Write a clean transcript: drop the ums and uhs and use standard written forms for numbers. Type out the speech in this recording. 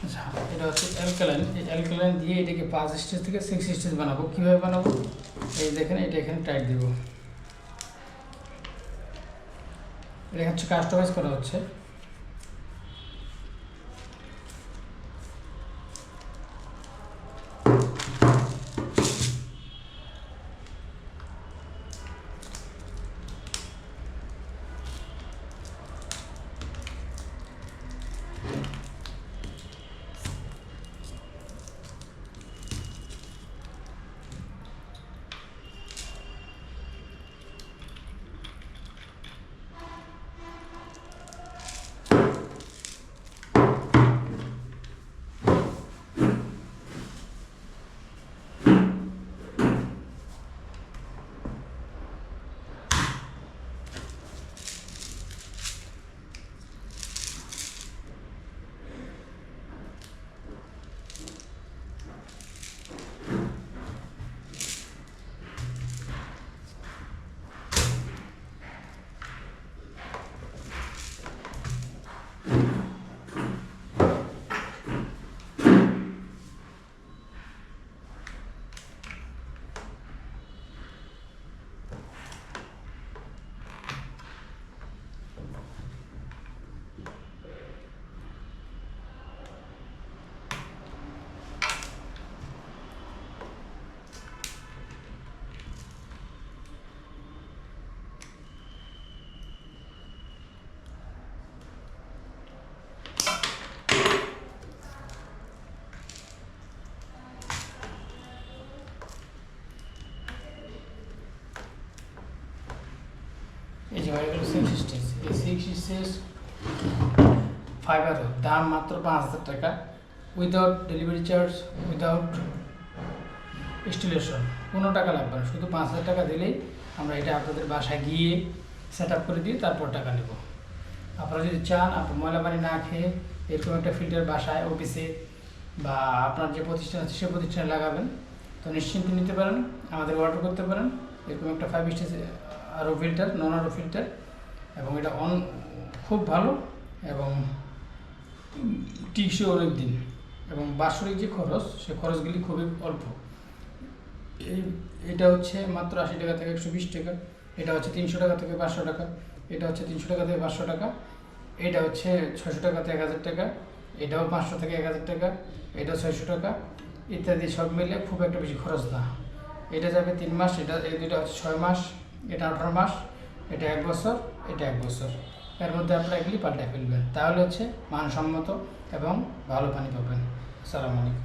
আচ্ছা, এটা হচ্ছে অ্যালকালাইন। এই অ্যালকালাইন দিয়ে এটাকে 5 স্টেজ থেকে 6 স্টেজ বানাবো। কীভাবে বানাবো? এই দেখেন, এটা এখানে টাইট দিব। এটা হচ্ছে কাস্টমাইজ করা হচ্ছে। এই যে হয়ে গেল 6 স্টেজ। এই 6 স্টেজ ফাইবারের দাম মাত্র 5,000 টাকা, without delivery charge, without installation, কোনো টাকা লাগবে না। শুধু 5,000 টাকা দিলেই আমরা এটা আপনাদের বাসায় গিয়ে সেট আপ করে দিয়ে তারপর টাকা নেব। আপনারা যদি চান, আপনার ময়লা পানি না খেয়ে এরকম একটা ফিল্টার বাসায়, অফিসে বা আপনার যে প্রতিষ্ঠান আছে সে প্রতিষ্ঠানে লাগাবেন, তো নিশ্চিন্তে নিতে পারেন, আমাদের অর্ডার করতে পারেন। এরকম একটা 5 স্টেজ আরও ফিল্টার, নন আরও ফিল্টার, এবং এটা খুব ভালো এবং টিকসই অনেক দিন, এবং বাৎসরিক যে খরচ, সে খরচগুলি খুবই অল্প। এটা হচ্ছে মাত্র 80 টাকা থেকে 120 টাকা, এটা হচ্ছে 300 টাকা থেকে 500 টাকা, এটা হচ্ছে 300 টাকা থেকে 500 টাকা, এটা হচ্ছে 600 টাকা থেকে 1000 টাকা, এটাও 500 থেকে 1000 টাকা, এটাও 600 টাকা ইত্যাদি। সব মিলে খুব একটা বেশি খরচ না। এটা যাবে 3 মাস, এই দুটো হচ্ছে 6 মাস, এটা 18 মাস, এটা 1 বছর, এটা 1 বছর। এর মধ্যে আপনারা এগুলি পাল্টায় ফেলবেন, তাহলে হচ্ছে মানসম্মত এবং ভালো পানি পাবেন। আসসালামু আলাইকুম।